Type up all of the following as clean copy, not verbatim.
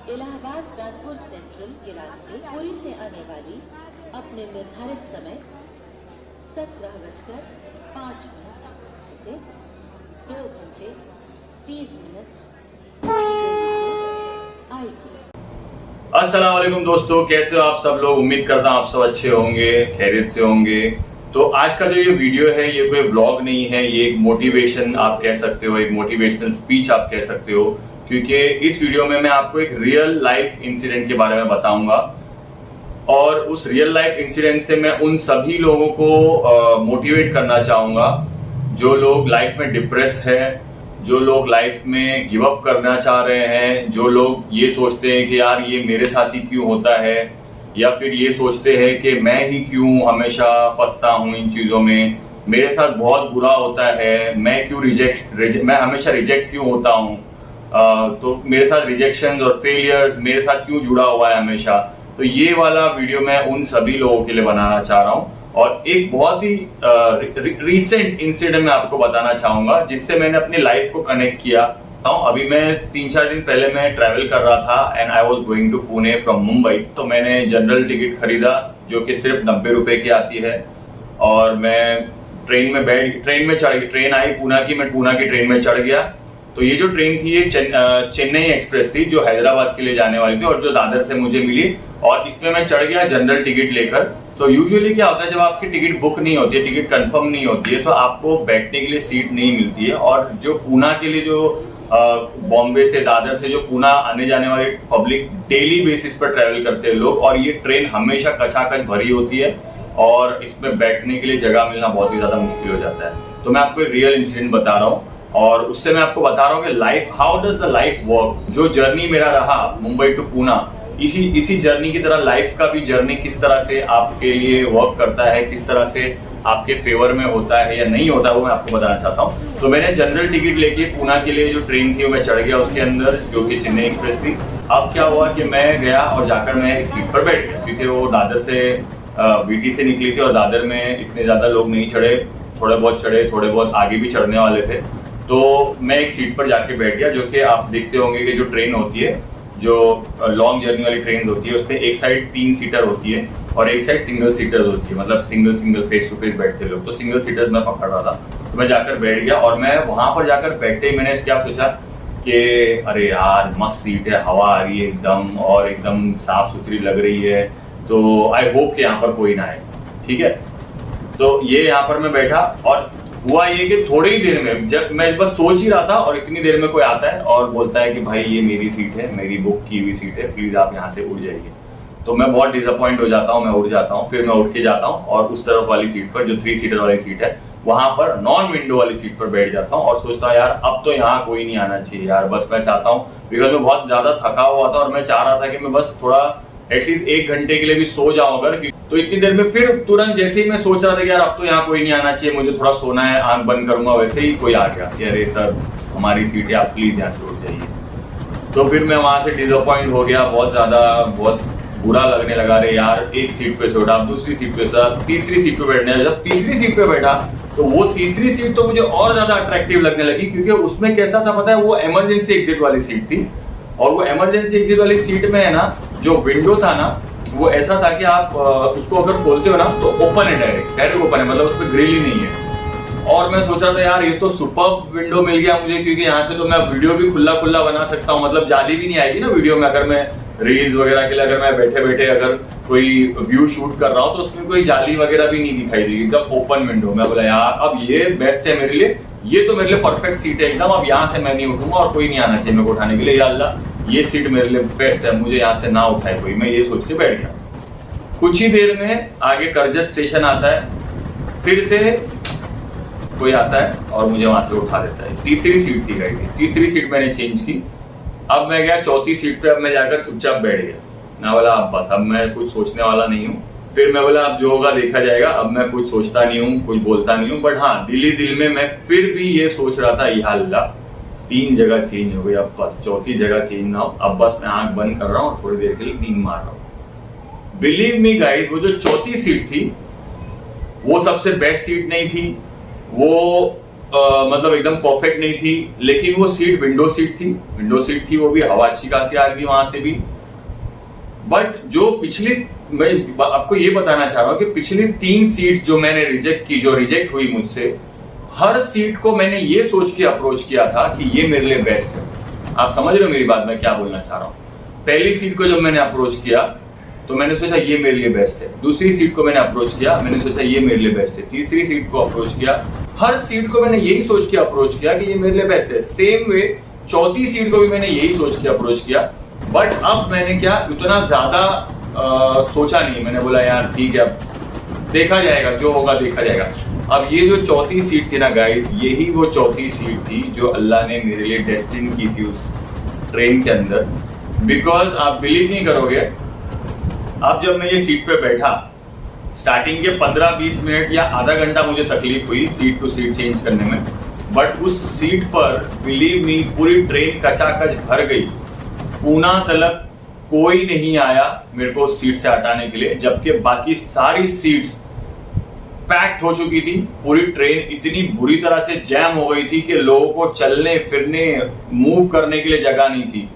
Allahabad Kanpur central के रास्ते पुरी से आने वाली अपने निर्धारित समय 17:05 से 2 घंटे 30 मिनट आएगी। अस्सलाम वालेकुम दोस्तों, कैसे हो आप सब लोग। उम्मीद करता हूँ आप सब अच्छे होंगे, खैरियत से होंगे। तो आज का जो ये वीडियो है ये कोई व्लॉग नहीं है, ये एक मोटिवेशन आप कह सकते हो, एक मोटिवेशनल स्पीच आप कह सकते हो, क्योंकि इस वीडियो में मैं आपको एक रियल लाइफ इंसिडेंट के बारे में बताऊंगा। और उस रियल लाइफ इंसिडेंट से मैं उन सभी लोगों को मोटिवेट करना चाहूंगा जो लोग लाइफ में डिप्रेस्ड है, जो लोग लाइफ में गिव अप करना चाह रहे हैं, जो लोग ये सोचते हैं कि यार ये मेरे साथ ही क्यों होता है, या फिर ये सोचते हैं कि मैं ही क्यों हमेशा फंसता हूँ इन चीज़ों में, मेरे साथ बहुत बुरा होता है, मैं क्यों मैं हमेशा रिजेक्ट क्यों होता हूँ, तो मेरे साथ रिजेक्शन और फेलियर्स मेरे साथ क्यों जुड़ा हुआ है हमेशा। तो ये वाला वीडियो मैं उन सभी लोगों के लिए बनाना चाह रहा हूँ। और एक बहुत ही रीसेंट इंसिडेंट मैं आपको बताना चाहूंगा जिससे मैंने अपनी लाइफ को कनेक्ट किया। अभी मैं 3-4 दिन पहले मैं ट्रैवल कर रहा था and I was going to Pune from Mumbai. तो मैंने जनरल टिकट खरीदा जो कि सिर्फ 90 रुपए की आती है, और मैं ट्रेन आई पूना की, मैं पूना की ट्रेन में चढ़ गया। तो ये जो ट्रेन थी ये चेन्नई एक्सप्रेस थी जो हैदराबाद के लिए जाने वाली थी और जो दादर से मुझे मिली, और इसमें मैं चढ़ गया जनरल टिकट लेकर। तो यूजुअली क्या होता है, जब आपकी टिकट बुक नहीं होती है, टिकट कंफर्म नहीं होती है, तो आपको बैठने के लिए सीट नहीं मिलती है। और जो पूना के लिए, जो बॉम्बे से दादर से जो पूना आने जाने वाले पब्लिक डेली बेसिस पर ट्रैवल करते हैं लोग, और ये ट्रेन हमेशा कचाकच भरी होती है और इसमें बैठने के लिए जगह मिलना बहुत ही ज्यादा मुश्किल हो जाता है। तो मैं आपको एक रियल इंसिडेंट बता रहा हूँ, और उससे मैं आपको बता रहा हूँ कि life, how does the life work. जो जर्नी मेरा रहा मुंबई टू पूना, इसी जर्नी की तरह लाइफ का भी जर्नी किस तरह से आपके लिए वर्क करता है, किस तरह से आपके फेवर में होता है या नहीं होता है, वो मैं आपको बताना चाहता हूँ। तो मैंने जनरल टिकट लेके पूना के लिए जो ट्रेन थी वो मैं चढ़ गया उसके अंदर, जो कि चेन्नई एक्सप्रेस थी। अब क्या हुआ कि मैं गया और जाकर मैं एक सीट पर बैठ गया, क्योंकि वो दादर से बीटी से निकली थी और दादर में इतने ज्यादा लोग नहीं चढ़े, थोड़े बहुत चढ़े, थोड़े बहुत आगे भी चढ़ने वाले थे। तो मैं एक सीट पर जाके बैठ गया, जो कि आप देखते होंगे कि जो ट्रेन होती है, जो लॉन्ग जर्नी वाली ट्रेन होती है, उसमें एक साइड 3 सीटर होती है और एक साइड सिंगल सीटर होती है, मतलब सिंगल फेस टू फेस बैठते लोग। तो सिंगल सीटर्स मैं पकड़ रहा था, तो मैं जाकर बैठ गया। और मैं वहां पर जाकर बैठते ही मैंने क्या सोचा कि अरे यार मस्त सीट है, हवा आ रही है एकदम, और एकदम साफ सुथरी लग रही है, तो आई होप कि यहाँ पर कोई ना आए। ठीक है, तो ये यहाँ पर मैं बैठा, और हुआ ये कि थोड़ी ही देर में, जब मैं बस सोच ही रहा था और इतनी देर में कोई आता है और बोलता है कि भाई ये मेरी सीट है, मेरी बुक की हुई सीट है, प्लीज आप यहाँ से उठ जाइए। तो मैं बहुत डिसअपॉइंट हो जाता हूँ, मैं उठ जाता हूँ। फिर मैं उठ के जाता हूँ और उस तरफ वाली सीट पर, जो 3 सीटर वाली सीट है, वहां पर नॉन विंडो वाली सीट पर बैठ जाता हूँ और सोचता हूँ यार अब तो यहाँ कोई नहीं आना चाहिए यार, बस मैं चाहता हूँ, बिकॉज मैं बहुत ज्यादा थका हुआ था और मैं चाह रहा था कि मैं बस थोड़ा एटलीस्ट 1 घंटे के लिए भी सो जाऊं अगर। तो इतनी देर में फिर तुरंत जैसे ही मैं सोच रहा था कि यार अब तो यहाँ कोई नहीं आना चाहिए, मुझे थोड़ा सोना है, आंख बंद करूंगा, वैसे ही कोई आ गया कि अरे सर हमारी सीट है, आप प्लीज यहाँ से उठ जाइए। तो फिर मैं वहां से डिसअपॉइंट हो गया, बहुत ज्यादा, बहुत बुरा लगने लगा। अरे यार एक सीट पे से उठा, दूसरी सीट पे से, तीसरी सीट पे बैठने, जब तीसरी सीट पे बैठा तो वो तीसरी सीट तो मुझे और ज्यादा अट्रैक्टिव लगने लगी, क्योंकि उसमें कैसा था पता है, वो इमरजेंसी एग्जिट वाली सीट थी। और वो इमरजेंसी एग्जिट वाली सीट में है ना, जो विंडो था ना, वो ऐसा था कि आप उसको अगर खोलते हो ना तो ओपन है, डायरेक्ट ओपन है, मतलब उस पर ग्रिल ही नहीं है। और मैं सोचा था यार ये तो सुपर्ब विंडो मिल गया मुझे, क्योंकि यहाँ से तो मैं वीडियो भी खुला बना सकता हूँ, मतलब जाली भी नहीं आएगी ना वीडियो में। अगर मैं रील्स वगैरह के लिए अगर मैं बैठे बैठे अगर कोई व्यू शूट कर रहा हूँ तो उसमें कोई जाली वगैरह भी नहीं दिखाई देगी, एकदम ओपन विंडो। मैं बोला यार अब ये बेस्ट है मेरे लिए, ये तो मेरे लिए परफेक्ट सीट है एकदम, अब यहाँ से मैं नहीं उठूंगा और कोई नहीं आना चाहिए मेरे को उठाने के लिए, या अल्लाह ये सीट मेरे लिए बेस्ट है, मुझे यहाँ से ना उठाए कोई, मैं ये सोच के बैठ गया। कुछ ही देर में आगे करजत स्टेशन आता है, फिर से कोई आता है और मुझे वहां से उठा देता है। तीसरी सीट थी गाइस, तीसरी सीट मैंने चेंज की। अब मैं गया चौथी सीट पे, अब मैं जाकर चुपचाप बैठ गया। मैं बोला अब बस, अब मैं कुछ सोचने वाला नहीं हूँ। फिर मैं बोला अब जो होगा देखा जाएगा, अब मैं कुछ सोचता नहीं हूँ, कुछ बोलता नहीं हूँ। बट हाँ, दिल ही दिल में मैं फिर भी ये सोच रहा था, या अल्लाह 3 जगह चेंज हो गई, अब बस चौथी जगह चेंज ना हो, अब बस मैं आंख बंद कर रहा हूँ और थोड़ी देर के लिए नींद मार रहा हूँ। बिलीव मी गाइस, वो जो चौथी सीट थी वो सबसे बेस्ट सीट नहीं थी, वो मतलब एकदम परफेक्ट नहीं थी, लेकिन वो सीट विंडो सीट थी, वो भी हवा अच्छी खासी आ रही थी वहां से भी। बट जो पिछले, मैं आपको ये बताना चाह रहा हूँ कि पिछली 3 सीट्स जो मैंने रिजेक्ट हुई मुझसे, हर सीट को मैंने ये सोच के अप्रोच किया था कि ये मेरे लिए बेस्ट है। आप समझ रहे हो मेरी बात, मैं क्या बोलना चाह रहा हूँ। पहली सीट को जब मैंने अप्रोच किया तो मैंने सोचा ये मेरे लिए बेस्ट है, दूसरी सीट को मैंने अप्रोच किया, मैंने सोचा ये मेरे लिए बेस्ट है, तीसरी सीट को अप्रोच किया, हर सीट को मैंने यही सोच के अप्रोच किया कि ये मेरे लिए बेस्ट है। सेम वे चौथी सीट को भी मैंने यही सोच के अप्रोच किया। बट अब मैंने क्या उतना ज्यादा सोचा नहीं, मैंने बोला यार ठीक है, अब देखा जाएगा, जो होगा देखा जाएगा। अब ये जो चौथी सीट थी ना गाइस, यही वो चौथी सीट थी जो अल्लाह ने मेरे लिए डेस्टिन की थी उस ट्रेन के अंदर। बिकॉज आप बिलीव नहीं करोगे, अब जब मैं ये सीट पे बैठा, स्टार्टिंग के 15-20 मिनट या आधा घंटा मुझे तकलीफ हुई सीट टू सीट चेंज करने में, बट उस सीट पर बिलीव मी पूरी ट्रेन कचाकच भर गई। पूना तलक कोई नहीं आया मेरे को उस सीट से हटाने के लिए, जबकि बाकी सारी सीट्स पैक्ड हो चुकी थी। पूरी ट्रेन इतनी बुरी तरह से जैम हो गई थी कि लोगों को चलने फिरने मूव करने के लिए जगह नहीं थी।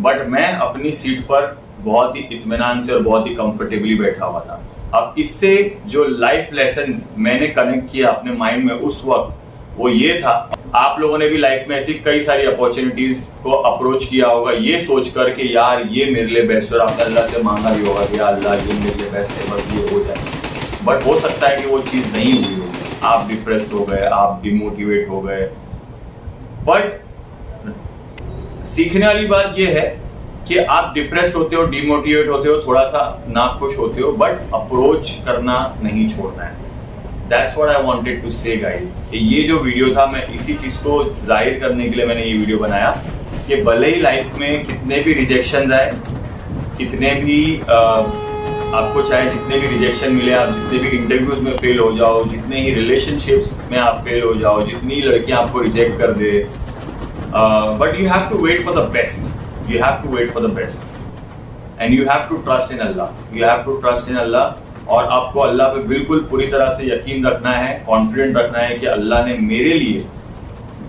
बट मैं अपनी सीट पर बहुत ही इत्मीनान से और बहुत ही कंफर्टेबली बैठा हुआ था। अब इससे जो लाइफ लेसन्स मैंने कनेक्ट किया अपने माइंड में उस वक्त, वो ये था, आप लोगों ने भी लाइफ में ऐसी कई सारी अपॉर्चुनिटीज को अप्रोच किया होगा ये सोच कर के यार ये मेरे लिए बेस्ट है, और आपने अल्लाह से मांगा भी होगा कि अल्लाह ये मेरे लिए बेस्ट है, बस ये हो जाए। बट हो सकता है कि वो चीज़ नहीं हुई होगी, आप डिप्रेस्ड हो गए, आप डिमोटिवेट हो गए। बट सीखने वाली बात ये है कि आप डिप्रेस्ड होते हो, डिमोटिवेट होते हो, थोड़ा सा नाखुश होते हो, बट अप्रोच करना नहीं छोड़ना है। That's what I wanted to say guys, कि ये जो वीडियो था, मैं इसी चीज़ को जाहिर करने के लिए मैंने ये वीडियो बनाया कि भले ही लाइफ में कितने भी रिजेक्शन आए, कितने भी आपको चाहे जितने भी रिजेक्शन मिले, आप जितने भी इंटरव्यूज में फेल हो जाओ, जितने ही रिलेशनशिप्स में आप फेल हो जाओ, जितनी लड़कियां आपको रिजेक्ट कर दे, but you have to wait for the best, you have to wait for the best and you have to trust in Allah, you have to trust in Allah। और आपको अल्लाह पे बिल्कुल पूरी तरह से यकीन रखना है, कॉन्फिडेंट रखना है कि अल्लाह ने मेरे लिए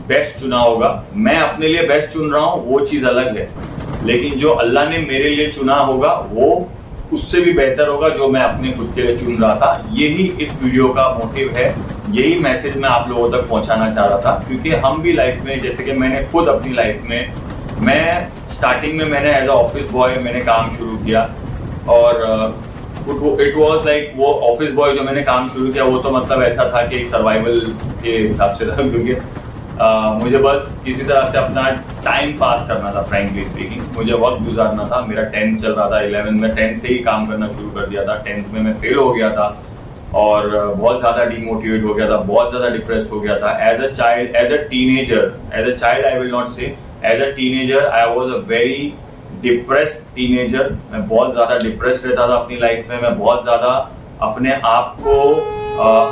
बेस्ट चुना होगा। मैं अपने लिए बेस्ट चुन रहा हूँ वो चीज़ अलग है, लेकिन जो अल्लाह ने मेरे लिए चुना होगा वो उससे भी बेहतर होगा जो मैं अपने खुद के लिए चुन रहा था। यही इस वीडियो का मोटिव है, यही मैसेज मैं आप लोगों तक पहुंचाना चाह रहा था। क्योंकि हम भी लाइफ में, जैसे कि मैंने खुद अपनी लाइफ में, मैं स्टार्टिंग में मैंने एज अ ऑफिस बॉय मैंने काम शुरू किया, और इट वाज लाइक वो ऑफिस बॉय जो मैंने काम शुरू किया वो तो मतलब ऐसा था कि सर्वाइवल के हिसाब से था, क्योंकि मुझे बस किसी तरह से अपना टाइम पास करना था। फ्रैंकली स्पीकिंग, मुझे वक्त गुजारना था। मेरा 10th चल रहा था, 11th में 10th से ही काम करना शुरू कर दिया था। 10th में मैं फेल हो गया था और बहुत ज़्यादा डीमोटिवेट हो गया था, बहुत ज़्यादा डिप्रेस्ड हो गया था। As a child, as a teenager I will not say, as a teenager I was a very depressed teenager. मैं बहुत ज़्यादा डिप्रेस्ड रहता था अपनी लाइफ में। मैं बहुत ज़्यादा अपने आप को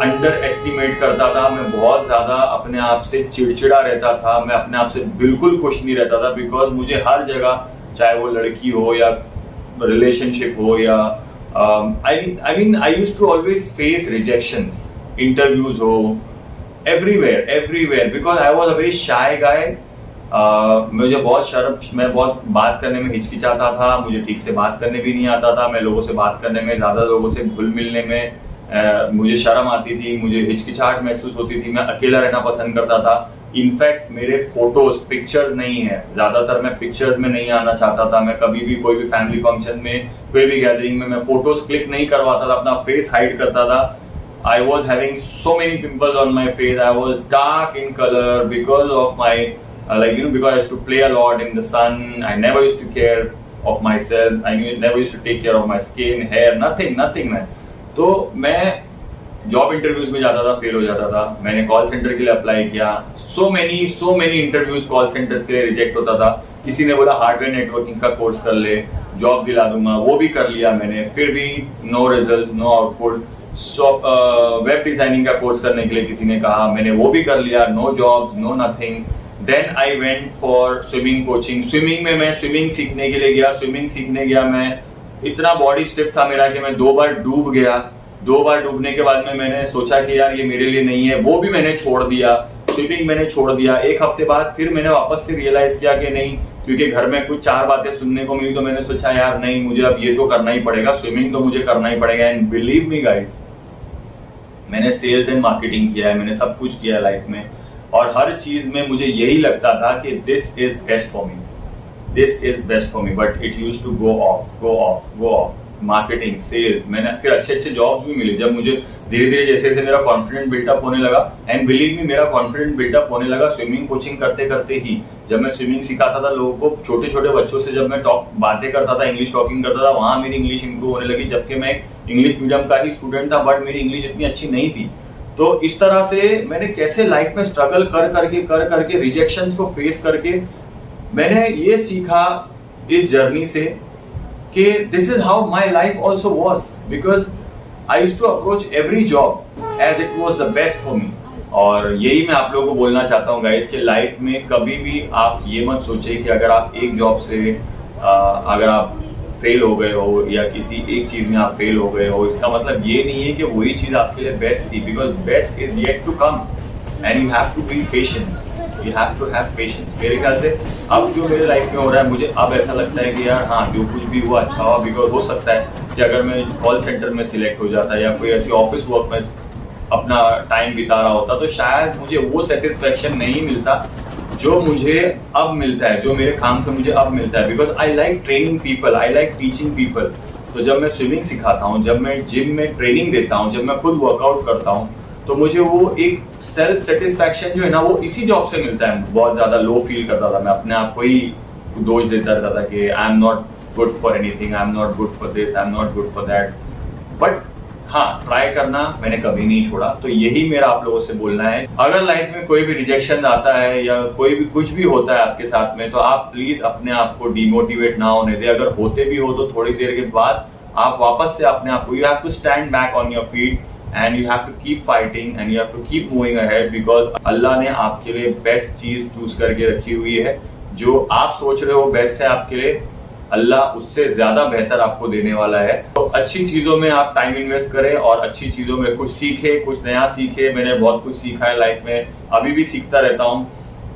अंडर एस्टिमेट करता था। मैं बहुत ज़्यादा अपने आप से चिड़चिड़ा रहता था। मैं अपने आप से बिल्कुल खुश नहीं रहता था, बिकॉज मुझे हर जगह, चाहे वो लड़की हो या रिलेशनशिप हो या I used to always face rejections, interviews हो, everywhere because I was a very shy guy। मुझे बहुत शर्म, मैं बहुत बात करने में हिचकिचाता था, मुझे ठीक से बात करने भी नहीं आता था। मैं लोगों से बात करने में, ज़्यादा लोगों से घुल मिलने में मुझे शर्म आती थी, मुझे हिचकिचाहट महसूस होती थी। मैं अकेला रहना पसंद करता था। इनफैक्ट मेरे फोटोज, पिक्चर्स नहीं है, ज़्यादातर मैं पिक्चर्स में नहीं आना चाहता था। मैं कभी भी कोई भी फैमिली फंक्शन में, कोई भी गैदरिंग में मैं फोटोज क्लिक नहीं करवाता था, अपना फेस हाइड करता था। I was having so many pimples on my face. I was dark in color because of my because I used to play a lot in the sun. I never used to care of myself. I never used to take care of my skin, hair, nothing man। तो मैं job interviews में जाता था, fail हो जाता था। मैंने call centre के लिए अप्लाई किया, so many interviews call centres के लिए रिजेक्ट होता था। किसी ने बोला हार्डवेयर नेटवर्किंग का कोर्स कर ले, जॉब दिला दूंगा, वो भी कर लिया मैंने, फिर भी no results, no output. Web designing का कोर्स करने के लिए किसी ने कहा, मैंने वो भी कर लिया, no job, no nothing. Then I went for swimming coaching. Swimming में मैं स्विमिंग सीखने के लिए गया। स्विमिंग सीखने गया मैं, इतना बॉडी स्टिफ था मेरा कि मैं 2 बार डूब गया। 2 बार डूबने के बाद में मैंने सोचा कि यार ये मेरे लिए नहीं है, वो भी मैंने छोड़ दिया। स्विमिंग मैंने छोड़ दिया। एक हफ्ते बाद फिर मैंने वापस से रियलाइज किया कि नहीं, क्योंकि घर में कुछ 4 बातें सुनने को मिली, तो मैंने सोचा यार नहीं, मुझे अब ये तो करना ही पड़ेगा, स्विमिंग तो मुझे करना ही पड़ेगा। एंड बिलीव मी गाइस, मैंने सेल्स एंड मार्केटिंग किया है, मैंने सब कुछ किया है लाइफ में, और हर चीज में मुझे यही लगता था कि this is best for me, this is best for me, but it used to go off. Marketing, sales, मैंने फिर अच्छे जॉब्स भी मिले जब मुझे धीरे धीरे जैसे जैसे मेरा कॉन्फिडेंट बिल्डअप होने लगा। एंड बिलीव मी, मेरा कॉन्फिडेंट बिल्डअप होने लगा स्विमिंग कोचिंग करते करते ही। जब मैं स्विमिंग सिखाता था लोगों को, छोटे छोटे बच्चों से जब मैं बातें करता था, इंग्लिश टॉकिंग करता था, वहां मेरी इंग्लिश इंप्रूव होने लगी। जबकि मैं एक इंग्लिश मीडियम का ही स्टूडेंट था, बट मेरी इंग्लिश इतनी अच्छी नहीं थी। तो इस तरह से मैंने कैसे लाइफ में स्ट्रगल कर करके रिजेक्शंस को फेस करके मैंने ये सीखा इस जर्नी से कि this is how my life also was, because I used to approach every job as it was the best for me. और यही मैं आप लोगों को बोलना चाहता हूँ गाइस, कि लाइफ में कभी भी आप ये मत सोचिए कि अगर आप एक जॉब से अगर आप फेल हो गए हो या किसी एक चीज में आप फेल हो गए हो, इसका मतलब ये नहीं है कि वही चीज आपके लिए बेस्ट थी, because best is yet to come and you have to be patience, you have to have patience. मेरे ख्याल से अब जो मेरे लाइफ में हो रहा है, मुझे अब ऐसा लगता है कि यार हाँ, जो कुछ भी हुआ अच्छा हुआ, बिकॉज हो सकता है कि अगर मैं कॉल सेंटर में सिलेक्ट हो जाता या कोई ऐसी ऑफिस वर्क में अपना टाइम बिता रहा होता, तो शायद मुझे वो सेटिस्फेक्शन नहीं मिलता जो मुझे अब मिलता है, जो मेरे काम से मुझे अब मिलता है। Because I like training people, I like teaching people. तो जब मैं स्विमिंग सिखाता हूँ, जब मैं जिम में ट्रेनिंग देता हूँ, जब मैं खुद वर्कआउट करता हूँ, तो मुझे वो एक सेल्फ सेटिस्फैक्शन जो है ना, वो इसी जॉब से मिलता है। बहुत ज्यादा लो फील करता था, मैं अपने आप को ही दोष देता रहता था कि I am not good for anything, I am not good for this, I am not good for that. But हाँ, ट्राई करना मैंने कभी नहीं छोड़ा। तो यही मेरा आप लोगों से बोलना है, अगर लाइफ में कोई भी रिजेक्शन आता है या कोई भी कुछ भी होता है आपके साथ में, तो आप प्लीज अपने आप को डिमोटिवेट ना होने दें। अगर होते भी हो तो थोड़ी देर के बाद आप वापस से अपने आप को, you have to stand back on your feet and you have to keep fighting and you have to keep moving ahead, because अल्लाह ने आपके लिए बेस्ट चीज चूज करके रखी हुई है। जो आप सोच रहे हो बेस्ट है आपके लिए, अल्लाह उससे ज्यादा बेहतर आपको देने वाला है। तो अच्छी चीजों में आप टाइम इन्वेस्ट करें और अच्छी चीजों में कुछ सीखें, कुछ नया सीखें। मैंने बहुत कुछ सीखा है लाइफ में, अभी भी सीखता रहता हूँ।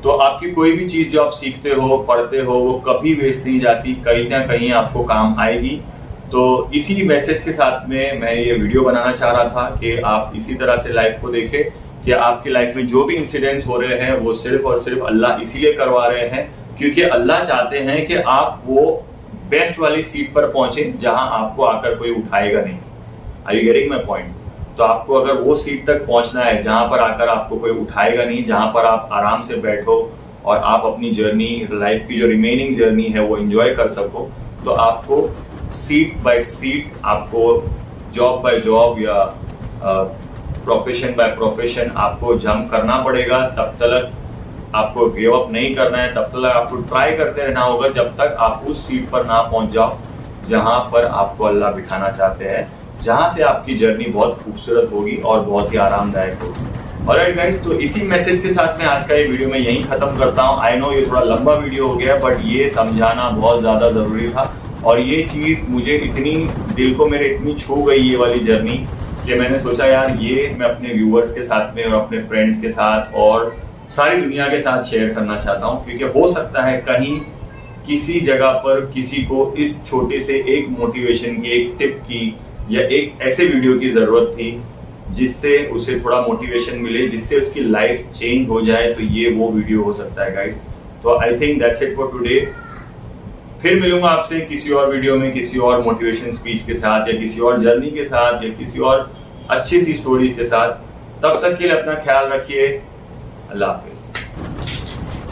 तो आपकी कोई भी चीज जो आप सीखते हो, पढ़ते हो, वो कभी वेस्ट नहीं जाती, कहीं ना कहीं आपको काम आएगी। तो इसी मैसेज के साथ में मैं ये वीडियो बनाना चाह रहा था कि आप इसी तरह से लाइफ को देखें कि आपकी लाइफ में जो भी इंसिडेंट्स हो रहे हैं, वो सिर्फ और सिर्फ अल्लाह इसीलिए करवा रहे हैं क्योंकि अल्लाह चाहते हैं कि आप वो बेस्ट वाली सीट पर पहुंचे जहां आपको आकर कोई उठाएगा नहीं। Are you getting my point? तो आपको अगर वो सीट तक पहुंचना है जहां पर आकर आपको कोई उठाएगा नहीं, जहां पर आप आराम से बैठो और आप अपनी जर्नी, लाइफ की जो रिमेनिंग जर्नी है वो एंजॉय कर सको, तो आपको सीट बाय सीट, आपको जॉब बाय जॉब या प्रोफेशन बाय प्रोफेशन आपको जंप करना पड़ेगा। तब तक आपको गिव अप नहीं करना है, तब तक आपको ट्राई करते रहना होगा जब तक आप उस सीट पर ना पहुंच जाओ जहां पर आपको अल्लाह बिठाना चाहते हैं, जहां से आपकी जर्नी बहुत खूबसूरत होगी और बहुत ही आरामदायक होगी। ऑलराइट गाइस, तो इसी मैसेज के साथ में आज का ये वीडियो मैं यहीं खत्म करता हूं। आई नो ये थोड़ा लंबा वीडियो हो गया, बट ये समझाना बहुत ज्यादा जरूरी था। और ये चीज़ मुझे इतनी, दिल को मेरे इतनी छू गई ये वाली जर्नी, कि मैंने सोचा यार ये मैं अपने व्यूअर्स के साथ में और अपने फ्रेंड्स के साथ और सारी दुनिया के साथ शेयर करना चाहता हूँ। क्योंकि हो सकता है कहीं किसी जगह पर किसी को इस छोटे से एक मोटिवेशन की, एक टिप की या एक ऐसे वीडियो की ज़रूरत थी जिससे उसे थोड़ा मोटिवेशन मिले, जिससे उसकी लाइफ चेंज हो जाए। तो ये वो वीडियो हो सकता है गाइस। तो I think that's it for today. फिर मिलूंगा आपसे किसी और वीडियो में, किसी और मोटिवेशन स्पीच के साथ या किसी और जर्नी के साथ या किसी और अच्छी सी स्टोरी के साथ। तब तक के लिए अपना ख्याल रखिए। अल्लाह हाफिज।